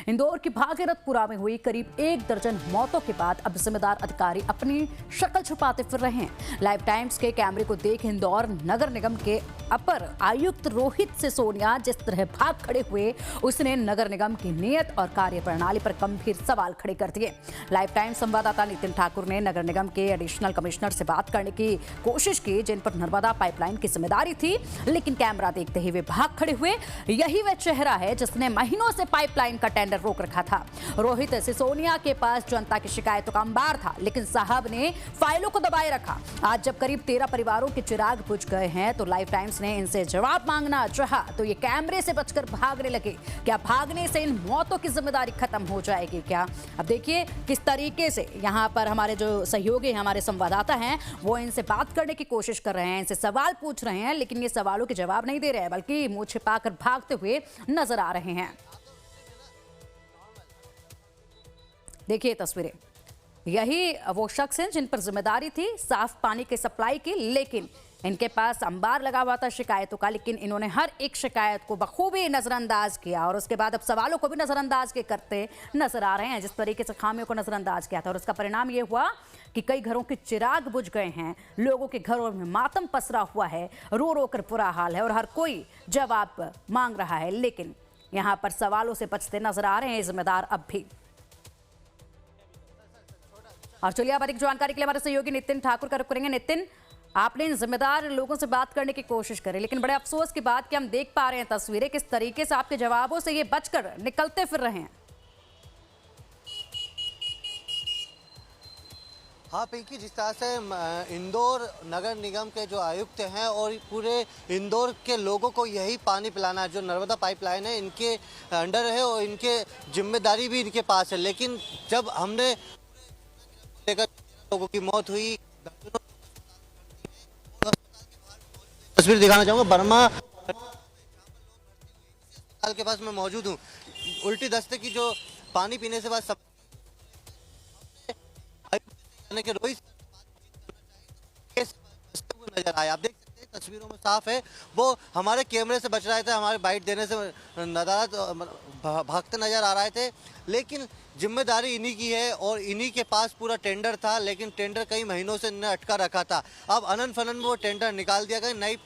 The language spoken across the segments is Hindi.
इंदौर की भागीरथपुरा में हुई करीब 1 दर्जन मौतों के बाद अब जिम्मेदार अधिकारी अपनी शक्ल छुपाते फिर रहे हैं। लाइव टाइम्स के कैमरे को देख इंदौर नगर निगम के अपर आयुक्त रोहित सिसोदिया जिस तरह भाग खड़े हुए, उसने नगर निगम की नीयत और कार्य प्रणाली पर गंभीर सवाल खड़े कर दिए। लाइव टाइम्स संवाददाता नितिन ठाकुर ने नगर निगम के एडिशनल कमिश्नर से बात करने की कोशिश की, जिन पर नर्मदा पाइपलाइन की जिम्मेदारी थी, लेकिन कैमरा देखते ही वे भाग खड़े हुए। यही वह चेहरा है जिसने महीनों से पाइपलाइन का टेंडर रोक रखा था। रोहित सिसोदिया के पास जनता की शिकायतों का अंबार था, लेकिन साहब ने फाइलों को दबाए रखा। आज जब करीब 13 परिवारों के चिराग बुझ गए हैं तो लाइव टाइम्स ने इनसे जवाब मांगना चाहा तो ये कैमरे से बचकर भागने लगे। क्या भागने से इन मौतों की जिम्मेदारी खत्म हो जाएगी क्या? अब देखिए किस तरीके से यहाँ पर हमारे जो सहयोगी हमारे संवाददाता हैं वो इनसे बात करने की कोशिश कर रहे हैं, इनसे सवाल पूछ रहे हैं, लेकिन ये सवालों के जवाब नहीं दे रहे हैं, बल्कि मुंह छिपाकर भागते हुए नजर आ रहे हैं। देखिए तस्वीरें, यही वो शख्स हैं जिन पर जिम्मेदारी थी साफ पानी के सप्लाई की, लेकिन इनके पास अंबार लगा हुआ था शिकायतों का, लेकिन इन्होंने हर एक शिकायत को बखूबी नजरअंदाज किया और उसके बाद अब सवालों को भी नजरअंदाज के करते नजर आ रहे हैं। जिस तरीके से खामियों को नजरअंदाज किया था और उसका परिणाम ये हुआ कि कई घरों के चिराग बुझ गए हैं, लोगों के घरों में मातम पसरा हुआ है, रो रो कर बुरा हाल है और हर कोई जवाब मांग रहा है, लेकिन यहाँ पर सवालों से बचते नजर आ रहे हैं जिम्मेदार अब भी। और चलिए अब अधिक जानकारी के लिए हमारे सहयोगी नितिन ठाकुर का रुख करेंगे। नितिन, आपने इन जिम्मेदार लोगों से बात करने की कोशिश करी, लेकिन बड़े अफसोस की बात कि हम देख पा रहे हैं तस्वीरें किस तरीके से आपके जवाबों से ये बचकर निकलते फिर रहे हैं। हाँ पिंकी, जिस तरह से इंदौर नगर निगम के जो आयुक्त हैं और पूरे इंदौर के लोगों को यही पानी पिलाना जो नर्मदा पाइपलाइन है इनके अंडर है और इनके जिम्मेदारी भी इनके पास है, लेकिन जब हमने लोगों की मौत हुई, तस्वीर दिखाना चाहूंगा बर्मा अस्पताल के पास मैं मौजूद हूँ। उल्टी दस्ते की जो पानी पीने से बाद सब के रोहित नजर आए, आप देख सकते हैं तस्वीरों में साफ है, वो हमारे कैमरे से बच रहे थे, हमारे बाइट देने से भागते नजर आ रहे थे, लेकिन जिम्मेदारी इन्हीं की है और इन्हीं के पास पूरा टेंडर था, लेकिन टेंडर कई महीनों से इन्होंने अटका रखा था। अब अनन फनन में वो टेंडर निकाल दिया गया, नई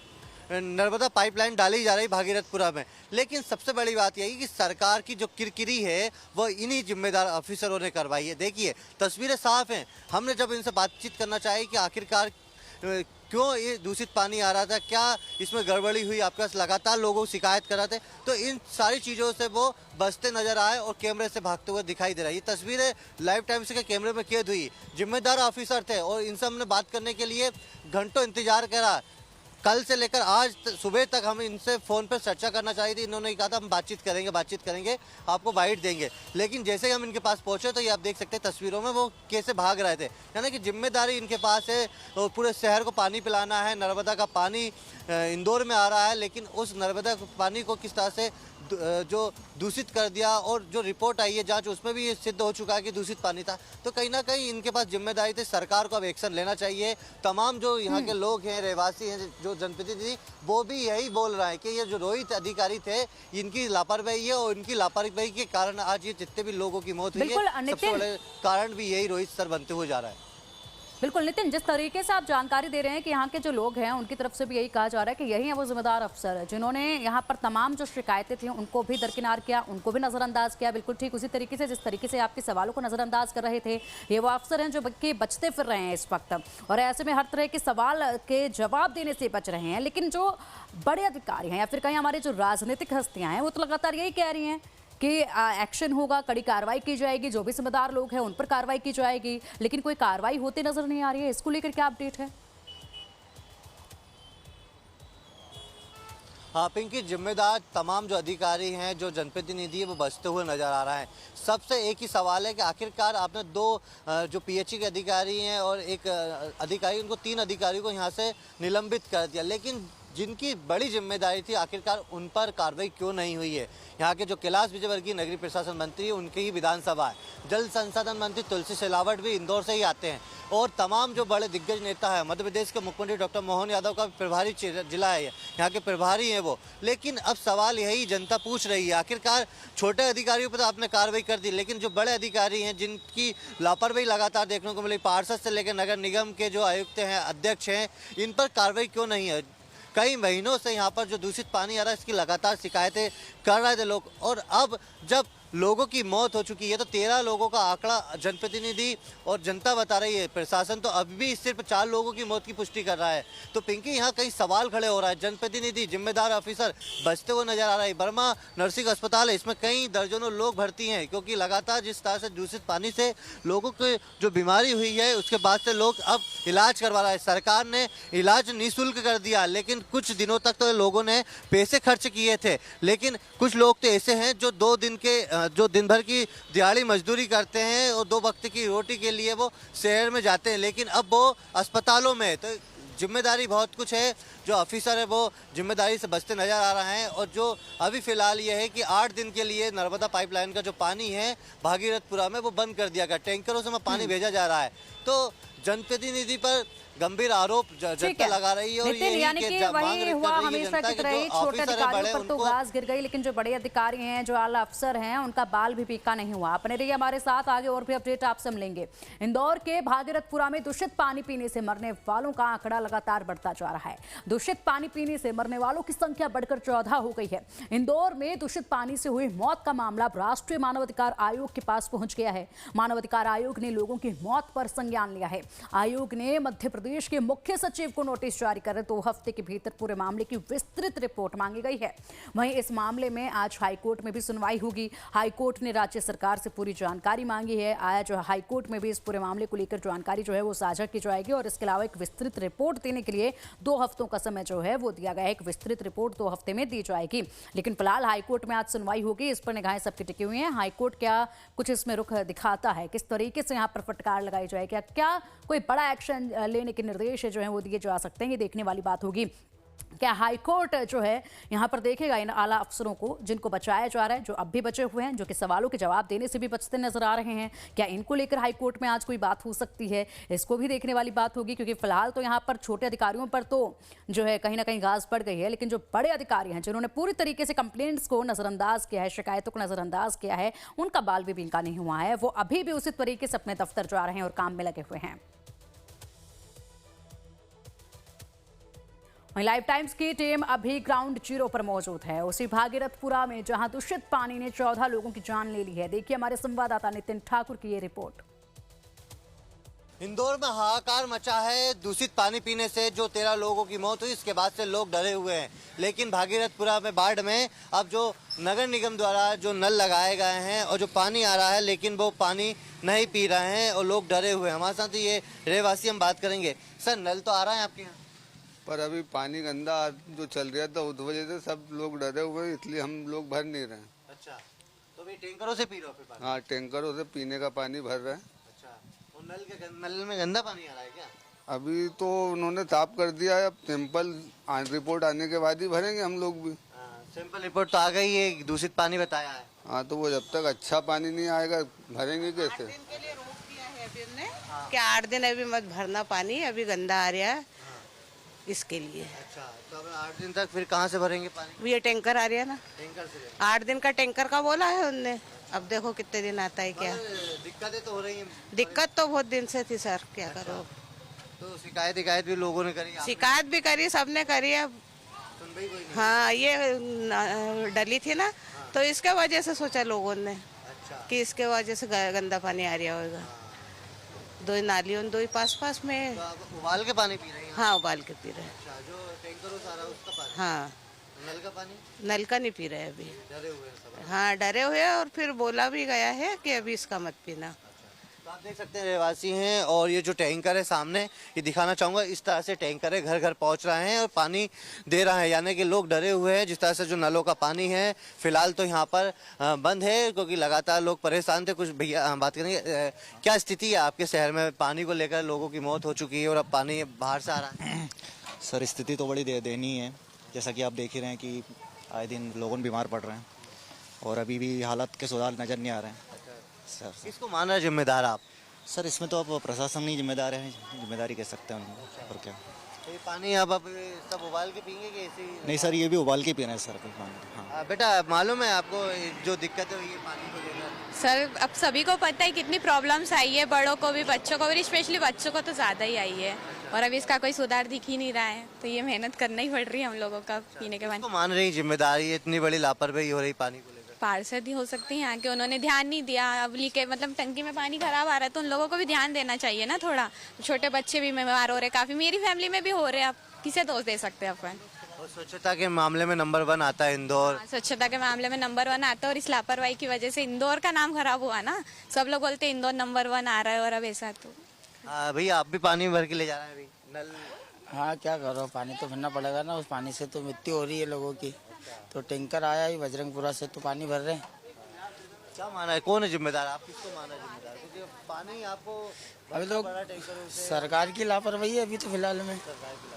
नर्मदा पाइपलाइन डाली जा रही भागीरथपुरा में, लेकिन सबसे बड़ी बात यही कि सरकार की जो किरकिरी है वो इन्हीं जिम्मेदार ऑफिसरों ने करवाई है। देखिए तस्वीरें साफ हैं, हमने जब इनसे बातचीत करना चाहिए कि आखिरकार क्यों ये दूषित पानी आ रहा था, क्या इसमें गड़बड़ी हुई, आपके पास लगातार लोगों को शिकायत कर रहे थे, तो इन सारी चीज़ों से वो बचते नजर आए और कैमरे से भागते हुए दिखाई दे रहा है। ये तस्वीरें लाइव टाइम्स के कैमरे में कैद हुई, जिम्मेदार ऑफिसर थे और इनसे हमने बात करने के लिए घंटों इंतजार करा। कल से लेकर आज सुबह तक हम इनसे फ़ोन पर चर्चा करना चाहिए थी, इन्होंने कहा था हम बातचीत करेंगे आपको बाइट देंगे, लेकिन जैसे ही हम इनके पास पहुंचे तो ये आप देख सकते हैं तस्वीरों में वो कैसे भाग रहे थे। यानी कि जिम्मेदारी इनके पास है और पूरे शहर को पानी पिलाना है, नर्मदा का पानी इंदौर में आ रहा है, लेकिन उस नर्मदा पानी को किस तरह से जो दूषित कर दिया और जो रिपोर्ट आई है जांच उसमें भी ये सिद्ध हो चुका है कि दूषित पानी था, तो कहीं ना कहीं इनके पास जिम्मेदारी थी। सरकार को अब एक्शन लेना चाहिए। तमाम जो यहाँ के लोग हैं, रहवासी हैं, जो जनप्रतिनिधि, वो भी यही बोल रहा है कि ये जो रोहित अधिकारी थे इनकी लापरवाही है और इनकी लापरवाही के कारण आज ये जितने भी लोगों की मौत हुई है, सबसे बड़े कारण भी यही रोहित सर बनते हुए जा रहा है। बिल्कुल नितिन, जिस तरीके से आप जानकारी दे रहे हैं कि यहाँ के जो लोग हैं उनकी तरफ से भी यही कहा जा रहा है कि यही है वो जिम्मेदार अफसर जिन्होंने यहाँ पर तमाम जो शिकायतें थी उनको भी दरकिनार किया, उनको भी नजरअंदाज किया। बिल्कुल ठीक उसी तरीके से जिस तरीके से आपके सवालों को नजरअंदाज कर रहे थे, ये वो अफसर हैं जो बचते फिर रहे हैं इस वक्त, और ऐसे में हर तरह के सवाल के जवाब देने से बच रहे हैं। लेकिन जो बड़े अधिकारी हैं या फिर कहीं हमारे जो राजनीतिक हस्तियां हैं वो तो लगातार यही कह रही हैं कि एक्शन होगा, कड़ी कार्रवाई की जाएगी, जो भी जिम्मेदार लोग हैं उन पर कार्रवाई की जाएगी, लेकिन कोई कार्रवाई होती नजर नहीं आ रही है। इसको लेकर क्या अपडेट है? हाँ पिंकी, जिम्मेदार तमाम जो अधिकारी हैं, जो जनप्रतिनिधि है, वो बचते हुए नजर आ रहा है। सबसे एक ही सवाल है कि आखिरकार आपने दो जो पीएचई के अधिकारी हैं और एक अधिकारी, उनको 3 अधिकारियों को यहाँ से निलंबित कर दिया, लेकिन जिनकी बड़ी जिम्मेदारी थी, आखिरकार उन पर कार्रवाई क्यों नहीं हुई है। यहाँ के जो कैलाश विजयवर्गीय नगरीय प्रशासन मंत्री, उनकी ही विधानसभा है। जल संसाधन मंत्री तुलसी सिलावट भी इंदौर से ही आते हैं और तमाम जो बड़े दिग्गज नेता है, मध्य प्रदेश के मुख्यमंत्री डॉक्टर मोहन यादव का प्रभारी जिला है, यहाँ के प्रभारी हैं वो। लेकिन अब सवाल यही जनता पूछ रही है, आखिरकार छोटे अधिकारियों पर तो आपने कार्रवाई कर दी, लेकिन जो बड़े अधिकारी हैं जिनकी लापरवाही लगातार देखने को मिली, पार्षद से लेकर नगर निगम के जो आयुक्त हैं, अध्यक्ष हैं, इन पर कार्रवाई क्यों नहीं है। कई महीनों से यहाँ पर जो दूषित पानी आ रहा है, इसकी लगातार शिकायतें कर रहे थे लोग, और अब जब लोगों की मौत हो चुकी है तो 13 लोगों का आंकड़ा जनप्रतिनिधि और जनता बता रही है, प्रशासन तो अभी भी सिर्फ 4 लोगों की मौत की पुष्टि कर रहा है। तो पिंकी, यहाँ कई सवाल खड़े हो रहा है। जनप्रतिनिधि, जिम्मेदार ऑफिसर बचते हुए नजर आ रहा है। बर्मा नर्सिंग अस्पताल है, इसमें कई दर्जनों लोग भर्ती हैं, क्योंकि लगातार जिस तरह से दूषित पानी से लोगों को जो बीमारी हुई है, उसके बाद से लोग अब इलाज करवा रहा है। सरकार ने इलाज निःशुल्क कर दिया, लेकिन कुछ दिनों तक तो लोगों ने पैसे खर्च किए थे। लेकिन कुछ लोग तो ऐसे हैं जो दिन भर की दिहाड़ी मजदूरी करते हैं और 2 वक्त की रोटी के लिए वो शहर में जाते हैं, लेकिन अब वो अस्पतालों में। तो जिम्मेदारी बहुत कुछ है, जो ऑफिसर है वो जिम्मेदारी से बचते नजर आ रहे हैं। और जो अभी फिलहाल ये है कि 8 दिन के लिए नर्मदा पाइपलाइन का जो पानी है भागीरथपुरा में, वो बंद कर दिया गया। टैंकरों से पानी भेजा जा रहा है। तो जनप्रतिनिधि पर गंभीर आरोप जनता लगा रही है। और यानी कि वही हुआ हमेशा की तरह ही, छोटे अधिकारियों पर तो घास गिर गई, लेकिन जो बड़े अधिकारी हैं, जो आला अफसर हैं, उनका बाल भी पीका नहीं हुआ। अपने रहिए हमारे साथ, आगे और भी अपडेट आपसे मिलेंगे। इंदौर के भागीरथपुरा में दूषित पानी पीने से मरने वालों का आंकड़ा लगातार बढ़ता जा रहा है। दूषित पानी पीने से मरने वालों की संख्या बढ़कर 14 हो गई है। इंदौर में दूषित पानी से हुई मौत का मामला राष्ट्रीय मानवाधिकार आयोग के पास पहुंच गया है। मानवाधिकार आयोग ने लोगों की मौत पर संज्ञान लिया है। आयोग ने मध्य प्रदेश के मुख्य सचिव को नोटिस जारी कर 2 हफ्ते के भीतर पूरे मामले की विस्तृत रिपोर्ट मांगी गई है। वहीं इस मामले में आज हाईकोर्ट में भी सुनवाई होगी। हाईकोर्ट ने राज्य सरकार से पूरी जानकारी मांगी है। आज हाईकोर्ट में भी इस पूरे मामले को लेकर जानकारी जो है वो साझा की जाएगी, और इसके अलावा एक विस्तृत रिपोर्ट देने के लिए 2 हफ्तों का समय जो है वो दिया गया है। एक विस्तृत रिपोर्ट 2 हफ्ते में दी जाएगी। लेकिन फिलहाल हाईकोर्ट में आज सुनवाई होगी, इस पर निगाहें सबकी टिकी हुई हैं। हाईकोर्ट क्या कुछ इसमें रुख दिखाता है, किस तरीके से यहाँ पर फटकार लगाई जाएगी, क्या कोई बड़ा एक्शन लेने के निर्देश जो है वो दिए जा सकते हैं, ये देखने वाली बात होगी। क्या हाईकोर्ट जो है यहाँ पर देखेगा इन आला अफसरों को जिनको बचाया जा रहा है, जो अब भी बचे हुए हैं, जो कि सवालों के जवाब देने से भी बचते नजर आ रहे हैं, क्या इनको लेकर हाईकोर्ट में आज कोई बात हो सकती है, इसको भी देखने वाली बात होगी। क्योंकि फिलहाल तो यहाँ पर छोटे अधिकारियों पर तो जो है कहीं ना कहीं घास पड़ गई है, लेकिन जो बड़े अधिकारी हैं, जिन्होंने पूरी तरीके से कंप्लेंट्स को नजरअंदाज किया है, शिकायतों को नजरअंदाज किया है, उनका बाल भी बिंका नहीं हुआ है। वो अभी भी उसी तरीके से अपने दफ्तर जा रहे हैं और काम में लगे हुए हैं। लाइव टाइम्स की टीम अभी ग्राउंड जीरो पर मौजूद है, उसी भागीरथपुरा में जहां दूषित पानी ने 14 लोगों की जान ले ली है। देखिए हमारे संवाददाता नितिन ठाकुर की ये रिपोर्ट। इंदौर में हाहाकार मचा है दूषित पानी पीने से। जो 13 लोगों की मौत हुई, इसके बाद से लोग डरे हुए हैं। लेकिन भागीरथपुरा में बाढ़ में अब जो नगर निगम द्वारा जो नल लगाए गए हैं और जो पानी आ रहा है, लेकिन वो पानी नहीं पी रहे हैं और लोग डरे हुए हैं। हमारे साथ ये रहवासी हम बात करेंगे। सर, नल तो आ रहा है आपके यहाँ, पर अभी पानी गंदा जो चल रहा था, उस वजह से सब लोग डरे हुए, इसलिए हम लोग भर नहीं रहे हैं। अच्छा, तो भी टैंकरों से पी रहे हो फिर पानी? हाँ, टैंकरों से पीने का पानी भर रहे हैं। अच्छा, और नल में गंदा पानी आ रहा है क्या? अभी तो उन्होंने साफ कर दिया है, अब सैंपल रिपोर्ट आने के बाद ही भरेंगे हम लोग भी। सैंपल रिपोर्ट तो आ गई है, दूषित पानी बताया है। हाँ, तो वो जब तक अच्छा पानी नहीं आएगा भरेंगे कैसे? 8 दिन के लिए रोक दिया है अभी हमने कि 8 दिन अभी मत भरना पानी, अभी गंदा आ रहा है इसके लिए। अच्छा, तो अब 8 दिन तक फिर कहाँ से भरेंगे पानी? ये टैंकर आ रहा है ना, टैंकर से। 8 दिन का टैंकर का बोला है उनने, अब देखो कितने दिन आता है। क्या दिक्कतें तो हो रही हैं? दिक्कत तो बहुत दिन से थी सर, क्या करो। तो शिकायत भी लोगों ने करी? शिकायत भी करी, सबने करी, अब सुनवाई कोई नहीं? हाँ, ये डली थी ना, तो इसके वजह से सोचा लोगों ने कि इसके वजह से गंदा पानी आ रहा होगा। 2 नालियों 2 पास में। तो आप उबाल के पानी पी रहे हैं? हाँ, उबाल के पी रहे हैं। अच्छा, जो टैंकरों से आ रहा है उसका पानी? हाँ, नल का पानी? नल का नहीं पी रहे अभी। डरे हुए हैं सब? हाँ, डरे हुए हैं, और फिर बोला भी गया है कि अभी इसका मत पीना। तो आप देख सकते हैं रहवासी हैं, और ये जो टैंकर है सामने, ये दिखाना चाहूँगा, इस तरह से टैंकर है घर घर पहुँच रहे हैं और पानी दे रहा है। यानी कि लोग डरे हुए हैं। जिस तरह से जो नलों का पानी है फिलहाल तो यहाँ पर बंद है, क्योंकि लगातार लोग परेशान थे। कुछ भैया बात करेंगे, क्या स्थिति है आपके शहर में? पानी को लेकर लोगों की मौत हो चुकी है और अब पानी बाहर से आ रहा है। सर, स्थिति तो बड़ी दयनीय है। जैसा कि आप देख ही रहे हैं कि आए दिन लोग बीमार पड़ रहे हैं और अभी भी हालत के सुधार नज़र नहीं आ रहे हैं सर। किसको मान रहे जिम्मेदार आप? सर इसमें तो अब प्रशासन नहीं जिम्मेदार है, जिम्मेदारी कह सकते हैं उनको, और क्या। तो ये पानी आप सब उबाल के पियेंगे कि ऐसे ही? नहीं सर, ये भी उबाल के पी रहे हैं सर अभी पानी। हाँ बेटा मालूम है आपको जो दिक्कत है ये पानी को लेकर? सर अब सभी को पता है कितनी प्रॉब्लम्स आई है, बड़ों को भी बच्चों को भी, स्पेशली बच्चों को तो ज़्यादा ही आई है और अभी इसका कोई सुधार दिख ही नहीं रहा है, तो ये मेहनत करना ही पड़ रही है हम लोगों का पीने के बाद। किसको मान रही जिम्मेदारी, इतनी बड़ी लापरवाही हो रही पानी को लेकर? पार्षद ही हो सकते हैं यहाँ के, उन्होंने ध्यान नहीं दिया। अब लीकेज मतलब टंकी में पानी खराब आ रहा है तो उन लोगों को भी ध्यान देना चाहिए ना थोड़ा। छोटे बच्चे भी बीमार हो रहे, काफ़ी मेरी फैमिली में भी हो रहे हैं, अब किसे दोष दे सकते हैं अपन। और स्वच्छता के मामले में नंबर 1 आता है इंदौर। हाँ, स्वच्छता के मामले में नंबर 1 आता है और इस लापरवाही की वजह से इंदौर का नाम खराब हुआ ना। सब लोग बोलते हैं इंदौर नंबर 1 आ रहा है और अब ऐसा तो। भैया आप भी पानी भर के ले जा रहे हैं अभी नल? हाँ क्या करो, पानी तो भरना पड़ेगा ना, उस पानी से तो मृत्यु हो रही है लोगों की। तो टैंकर आया ही बजरंगपुरा से तो पानी भर रहे हैं। क्या माना है, कौन है जिम्मेदार? आप किसको माना है जिम्मेदार? क्योंकि पानी आपको अभी तो सरकार की लापरवाही है अभी तो फिलहाल में।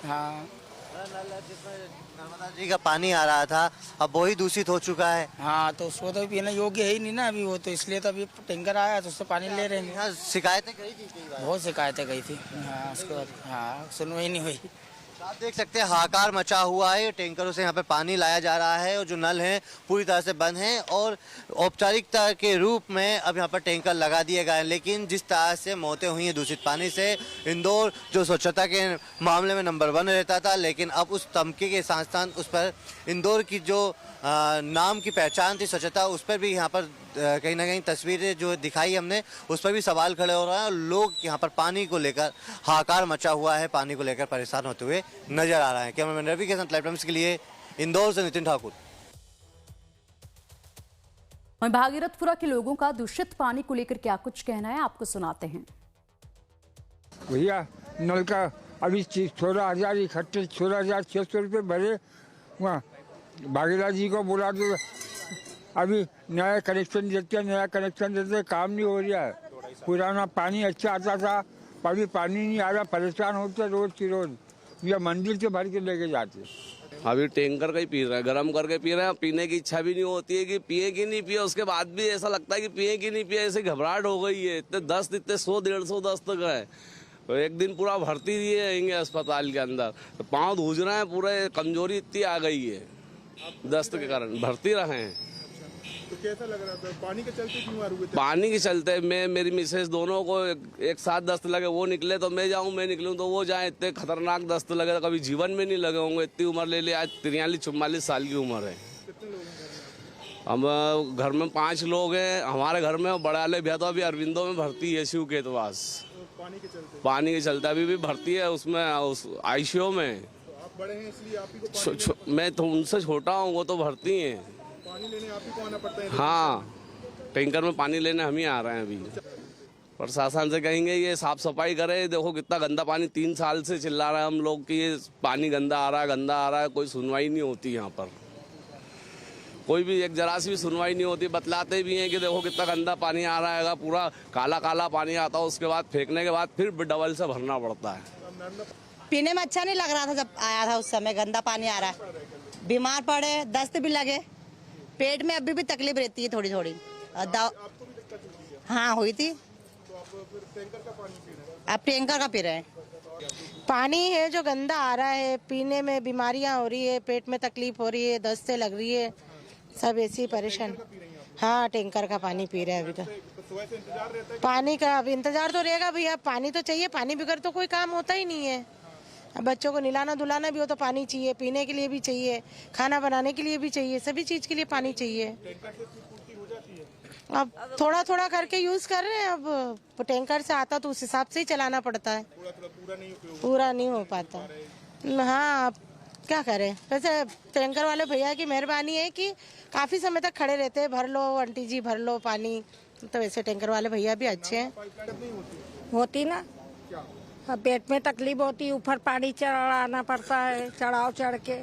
हाँ जिसमें नर्मदा जी का पानी आ रहा था अब वही दूषित हो चुका है। हाँ तो उसको तो पीना योग्य है ही नहीं ना अभी वो, तो इसलिए तो अभी टैंकर आया तो उससे पानी ले रहे हैं। यहाँ शिकायतें करी थी कई बार? बहुत शिकायतें गई थी। हाँ उसके बाद हाँ सुनवाई नहीं हुई। आप देख सकते हैं हाहाकार मचा हुआ है, टैंकरों से यहाँ पे पानी लाया जा रहा है और जो नल हैं पूरी तरह से बंद हैं और औपचारिकता के रूप में अब यहाँ पर टैंकर लगा दिए गए हैं। लेकिन जिस तरह से मौतें हुई हैं दूषित पानी से, इंदौर जो स्वच्छता के मामले में नंबर 1 रहता था, लेकिन अब उस तमके के साथ साथ उस पर इंदौर की जो नाम की पहचान थी स्वच्छता, उस पर भी यहाँ पर कहीं ना कहीं तस्वीरें जो दिखाई हमने उस पर भी सवाल खड़े हो रहा है। लोग यहाँ पर पानी को लेकर हाहाकार मचा हुआ है, पानी को लेकर परेशान होते हुए नजर आ रहे हैं। कैमरामैन रवि के साथ लाइव टाइम्स के लिए इंदौर से नितिन ठाकुर। वहीं भागीरथपुरा के लोगों का दूषित पानी को लेकर क्या कुछ कहना है, आपको सुनाते हैं। भैया नल का अभी 16,000 इकट्ठे 16,600 रुपये भरे, वहाँ भागीरथ जी को बोला तो अभी नया कनेक्शन देते काम नहीं हो रहा है। पुराना पानी अच्छा आता था, अभी पानी नहीं आ रहा, परेशान होते रोज की रोज। या मंदिर से भर के लेके जाते। अभी टैंकर का ही पी रहे हैं, गर्म करके पी रहे हैं। पीने की इच्छा भी नहीं होती है कि पिए कि नहीं पिए, उसके बाद भी ऐसा लगता है कि पिए कि नहीं पिए, ऐसे घबराहट हो गई है। इतने दस्त, इतने 100-150 दस्त का है, तो एक दिन पूरा भर्ती दिए रहेंगे अस्पताल के अंदर, तो पाँव धूज रहे हैं पूरे, कमजोरी इतनी आ गई है दस्त के कारण, भर्ती रहे हैं। तो कैसा लग रहा था? पानी के चलते बीमार हुए थे? पानी के चलते मैं मेरी मिसेज दोनों को एक साथ दस्त लगे, वो निकले तो मैं जाऊं, मैं निकलूं तो वो जाए। इतने खतरनाक दस्त लगे तो कभी जीवन में नहीं लगे होंगे। इतनी उम्र ले ली, आज 43-44 साल की उम्र है। कितने लोग हैं हम घर में 5 लोग हैं। हमारे घर में बड़ा वाले भैया तो अभी अरविंदो में भर्ती है, शिव के पास। पानी के चलते अभी भी भर्ती है उसमें, उस आईसीयू में। तो आप बड़े हैं इसलिए आप ही को मैं तो उनसे छोटा हूँ, वो तो भर्ती हैं। पानी लेने आप ही को आना पड़ता है? हाँ, टैंकर में पानी लेने हम ही आ रहे हैं अभी। प्रशासन से कहेंगे ये साफ सफाई करे। देखो कितना गंदा पानी, 3 साल से चिल्ला रहे हैं हम लोग कि ये पानी गंदा आ रहा है, गंदा आ रहा है। कोई सुनवाई नहीं होती यहाँ पर, कोई भी एक जरा सी भी सुनवाई नहीं होती। बतलाते भी हैं कि देखो कितना गंदा पानी आ रहा है, पूरा काला काला पानी आता है, उसके बाद फेंकने के बाद फिर डबल से भरना पड़ता है। पीने में अच्छा नहीं लग रहा था जब आया था, उस समय गंदा पानी आ रहा है, बीमार पड़े, दस्त भी लगे, पेट में अभी भी तकलीफ रहती है थोड़ी थोड़ी। हाँ हुई थी। अब टैंकर का पी रहे हैं। पानी है जो गंदा आ रहा है, पीने में बीमारियां हो रही है, पेट में तकलीफ हो रही है, दस्त से लग रही है, सब ऐसी परेशान। हाँ टैंकर का पानी पी रहे हैं अभी तो। पानी का अब इंतजार तो रहेगा भैया, पानी तो चाहिए, पानी बगैर तो कोई काम होता ही नहीं है। अब बच्चों को नहलाना धुलाना भी हो तो पानी चाहिए, पीने के लिए भी चाहिए, खाना बनाने के लिए भी चाहिए, सभी चीज के लिए पानी चाहिए। अब थोड़ा थोड़ा करके यूज कर रहे हैं। अब टैंकर से आता तो उस हिसाब से ही चलाना पड़ता है, पूरा नहीं हो पाता। हाँ अब क्या करें। वैसे टैंकर वाले भैया की मेहरबानी है कि काफी समय तक खड़े रहते हैं, भर लो आंटी जी भर लो पानी। तो वैसे टैंकर वाले भैया भी अच्छे हैं। होती ना, पेट में तकलीफ होती, ऊपर पानी चढ़ाना पड़ता है, चढ़ाव चढ़ के।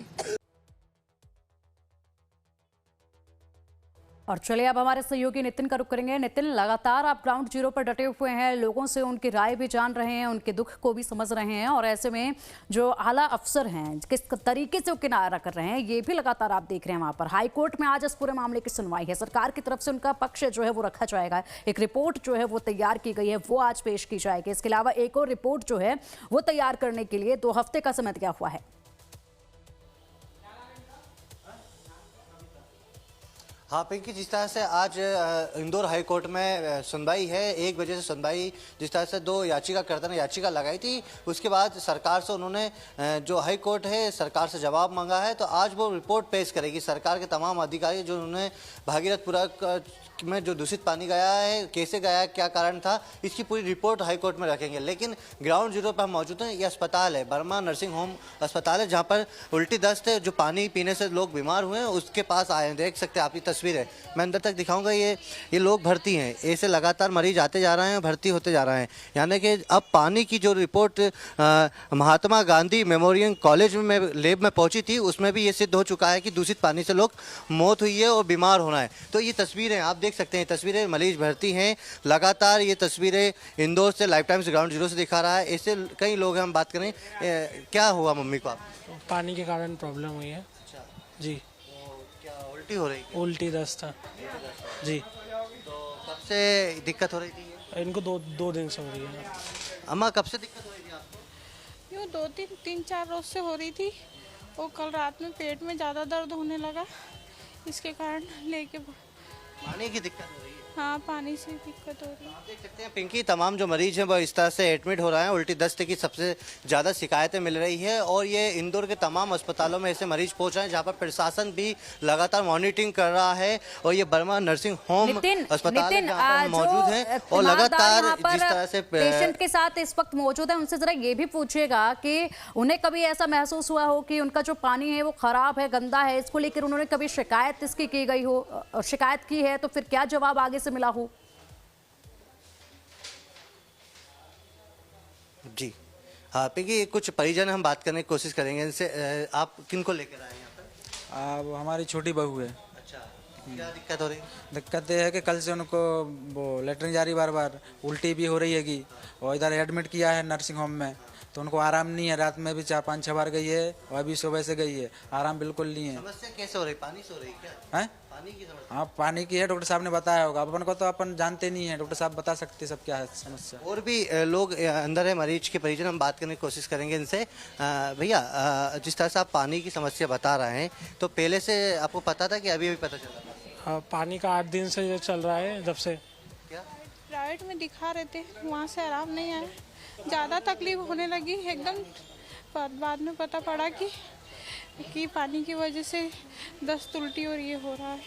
और चलिए अब हमारे सहयोगी नितिन का रुख करेंगे। नितिन, लगातार आप ग्राउंड जीरो पर डटे हुए हैं, लोगों से उनकी राय भी जान रहे हैं, उनके दुख को भी समझ रहे हैं और ऐसे में जो आला अफसर हैं किस तरीके से वो किनारा कर रहे हैं ये भी लगातार आप देख रहे हैं। वहां पर हाई कोर्ट में आज इस पूरे मामले की सुनवाई है। सरकार की तरफ से उनका पक्ष जो है वो रखा जाएगा, एक रिपोर्ट जो है वो तैयार की गई है वो आज पेश की जाएगी। इसके अलावा एक और रिपोर्ट जो है वो तैयार करने के लिए 2 हफ्ते का समय दिया हुआ है। हाँ पिंकी, जिस तरह से आज इंदौर हाई कोर्ट में सुनवाई है, 1 बजे से सुनवाई, जिस तरह से 2 याचिकाकर्ता ने याचिका लगाई थी, उसके बाद सरकार से उन्होंने जो हाई कोर्ट है सरकार से जवाब मांगा है। तो आज वो रिपोर्ट पेश करेगी। सरकार के तमाम अधिकारी जो उन्होंने भागीरथपुरा में जो दूषित पानी गया है, कैसे गया है, क्या कारण था, इसकी पूरी रिपोर्ट हाई कोर्ट में रखेंगे। लेकिन ग्राउंड जीरो पर हम मौजूद हैं। ये अस्पताल है, बर्मा नर्सिंग होम अस्पताल है, जहाँ पर उल्टी दस्त है, जो पानी पीने से लोग बीमार हुए हैं, उसके पास आए हैं। देख सकते हैं आपकी तस्वीर है, मैं अंदर तक दिखाऊंगा। ये लोग भर्ती हैं, ऐसे लगातार मरीज आते जा रहे हैं, भर्ती होते जा रहे हैं। यानी कि अब पानी की जो report Mahatma Gandhi memorial college में लैब में पहुंची थी, उसमें भी ये सिद्ध हो चुका है कि दूषित पानी से लोग मौत हुई है और बीमार होना है। तो ये तस्वीरें आप देख सकते हैं, तस्वीरें मरीज भर्ती हैं। लगातार ये तस्वीरें इंदौर से लाइफ टाइम्स ग्राउंड जीरो से दिखा रहा है। ऐसे कई लोग हैं, हम बात करें क्या हुआ मम्मी को? आप पानी के कारण प्रॉब्लम हुई है जी। क्या उल्टी हो रही है? उल्टी दस्त जी। तो कब से दिक्कत हो रही थी? इनको दो दिन से हो रही है। अम्मा कब से दिक्कत हो रही थी आपको? यूँ 3-4 रोज से हो रही थी। वो कल रात में पेट में ज़्यादा दर्द होने लगा, इसके कारण लेके पानी की दिक्कत हो रही है। हाँ, पानी से दिक्कत हो रही है। आप देख सकते हैं पिंकी, तमाम जो मरीज हैं वो इस तरह से एडमिट हो रहे हैं। उल्टी दस्त की सबसे ज़्यादा शिकायतें मिल रही है और ये इंदौर के तमाम अस्पतालों में ऐसे मरीज पहुंच रहे हैं जहां पर प्रशासन भी लगातार मॉनिटरिंग कर रहा है। और ये बर्मा नर्सिंग होम अस्पताल है जहां पर मौजूद है और लगातार जिस तरह से पेशेंट के साथ इस वक्त मौजूद है, उनसे जरा ये भी पूछिएगा कि उन्हें कभी ऐसा महसूस हुआ हो कि उनका जो पानी है वो खराब है, गंदा है, इसको लेकर उन्होंने कभी शिकायत इसकी की गई हो, शिकायत की है तो फिर क्या जवाब आगे से मिला हो? जी हाँ पिंकी, कुछ परिजन हम बात करने की कोशिश करेंगे इनसे। आप किनको लेकर आए यहाँ पर? वो हमारी छोटी बहू है। अच्छा, क्या दिक्कत हो रही है? दिक्कत ये है कि कल से उनको वो लेटरिन जा रही बार बार, उल्टी भी हो रही है कि, और इधर एडमिट किया है नर्सिंग होम में, तो उनको आराम नहीं है। रात में भी 4-5-6 बार गई है और अभी सुबह से गई है, आराम बिल्कुल नहीं है। समस्या कैसे हो रही? पानी से हो रही क्या है? पानी की समस्या? हाँ, पानी की है, डॉक्टर साहब ने बताया होगा। अपन को तो अपन जानते नहीं है, डॉक्टर साहब बता सकते सब क्या है समस्या। और भी लोग अंदर है, मरीज के परिजन, हम बात करने की कोशिश करेंगे इनसे। भैया, जिस तरह से आप पानी की समस्या बता रहे हैं, तो पहले से आपको पता था कि अभी पता चला? हाँ, पानी का 8 दिन से चल रहा है जब से। क्या प्राइवेट में दिखा रहे थे, वहाँ से आराम नहीं आया, ज़्यादा तकलीफ होने लगी एकदम। बाद में पता पड़ा कि पानी की वजह से दस्त उल्टी और ये हो रहा है।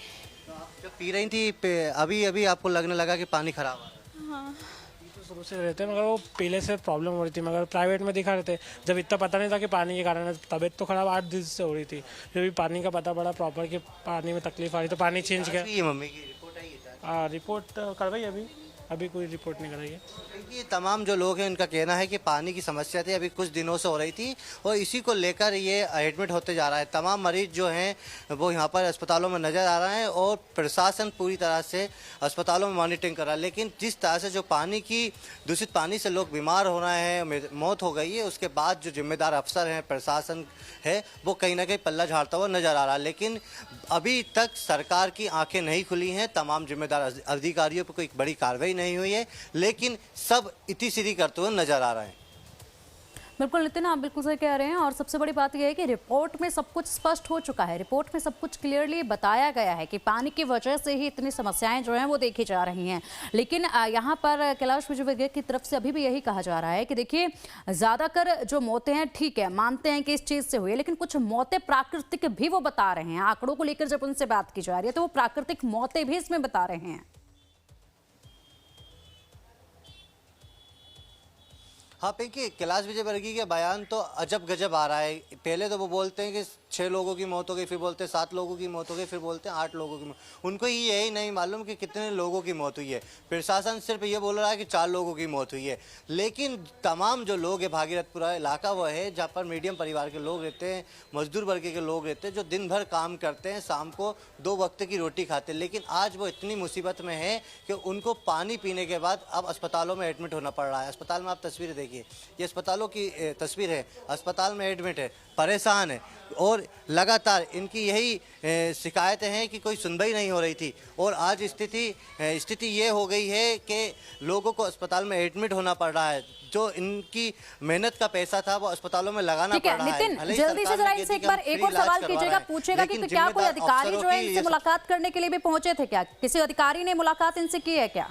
तो आप जब पी रही थी अभी आपको लगने लगा कि पानी खराब है? हाँ, तो शुरू से रहते मगर वो पहले से प्रॉब्लम हो रही थी, मगर प्राइवेट में दिखा रहे थे जब इतना पता नहीं था कि पानी के कारण है। तबीयत तो खराब 8 दिन से हो रही थी, फिर भी पानी का पता पड़ा प्रॉपर कि पानी में तकलीफ आ रही, तो पानी चेंज किया। मम्मी की रिपोर्ट आई है? रिपोर्ट करवाई, अभी कोई रिपोर्ट नहीं कराई है। ये तमाम जो लोग हैं उनका कहना है कि पानी की समस्या थी, अभी कुछ दिनों से हो रही थी और इसी को लेकर ये एडमिट होते जा रहा है। तमाम मरीज जो हैं वो यहाँ पर अस्पतालों में नज़र आ रहे हैं और प्रशासन पूरी तरह से अस्पतालों में मॉनिटरिंग कर रहा है। लेकिन जिस तरह से जो पानी की दूषित पानी से लोग बीमार हो रहे हैं, मौत हो गई है, उसके बाद जो जिम्मेदार अफसर हैं, प्रशासन है, वो कहीं ना कहीं पल्ला झाड़ता हुआ नज़र आ रहा है। लेकिन अभी तक सरकार की आंखें नहीं खुली हैं, तमाम जिम्मेदार अधिकारियों पर कोई बड़ी कार्रवाई नहीं हुई है, लेकिन सब इति सीधी करते हुए नजर आ रहे हैं। बिल्कुल नितिन, आप बिल्कुल सही कह रहे हैं और सबसे बड़ी बात यह है कि रिपोर्ट में सब कुछ स्पष्ट हो चुका है। रिपोर्ट में सब कुछ क्लियरली बताया गया है कि पानी की वजह से ही इतनी समस्याएं जो हैं वो देखी जा रही हैं। लेकिन यहाँ पर कैलाश विजयवर्गीय की तरफ से अभी भी यही कहा जा रहा है कि देखिए, ज़्यादातर जो मौतें हैं, ठीक है, मानते हैं कि इस चीज़ से हुई है, लेकिन कुछ मौतें प्राकृतिक भी वो बता रहे हैं। आंकड़ों को लेकर जब उनसे बात की जा रही है तो वो प्राकृतिक मौतें भी इसमें बता रहे हैं। हाँ पिंकी, कैलाश विजयवर्गीय के बयान तो अजब गजब आ रहा है। पहले तो वो बोलते हैं कि 6 लोगों की मौत हो गई, फिर बोलते हैं 7 लोगों की मौत हो गई, फिर बोलते हैं 8 लोगों की मौत। उनको यही नहीं मालूम कि कितने लोगों की मौत हुई है। प्रशासन सिर्फ ये बोल रहा है कि 4 लोगों की मौत हुई है, लेकिन तमाम जो लोग हैं, भागीरथपुरा इलाका वो है जहाँ पर मीडियम परिवार के लोग रहते हैं, मजदूर वर्ग के लोग रहते हैं, जो दिन भर काम करते हैं, शाम को 2 वक्त की रोटी खाते हैं। लेकिन आज वो इतनी मुसीबत में है कि उनको पानी पीने के बाद अब अस्पतालों में एडमिट होना पड़ रहा है। अस्पताल में आप तस्वीरें देखिए, ये अस्पतालों की तस्वीर है, अस्पताल में एडमिट है, परेशान है, और लगातार इनकी यही शिकायतें हैं कि कोई सुनवाई नहीं हो रही थी। और आज स्थिति ये हो गई है कि लोगों को अस्पताल में एडमिट होना पड़ रहा है। जो इनकी मेहनत का पैसा था वो अस्पतालों में लगाना पड़ रहा है। नितिन, जल्दी से जरा इनसे एक बार एक और सवाल कीजिएगा, पूछेगा कि क्या कोई अधिकारी जो है इनसे मुलाकात करने के लिए भी पहुंचे थे क्या? किसी अधिकारी ने मुलाकात इनसे की है क्या?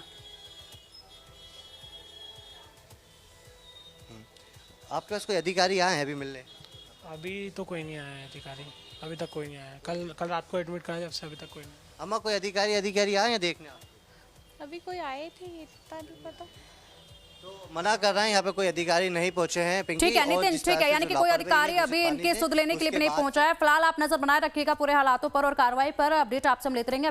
आपके पास कोई अधिकारी आए हैं अभी मिलने? अभी तो कोई नहीं आया है अधिकारी, अभी तक कोई नहीं आया है। कल रात को एडमिट करा जब से अभी तक कोई नहीं। अम्मा, कोई अधिकारी आए हैं देखने? अभी कोई आए थे इतना नहीं पता, तो मना कर रहे हैं, यहाँ पे कोई अधिकारी नहीं पहुंचे हैं। ठीक है नितिन, ठीक है, यानी कि कोई अधिकारी अभी इनके सुध लेने के लिए भी नहीं पहुंचा है। फिलहाल आप नजर बनाए रखिएगा पूरे हालातों पर और कार्रवाई पर, अपडेट आपसे हम लेते रहेंगे।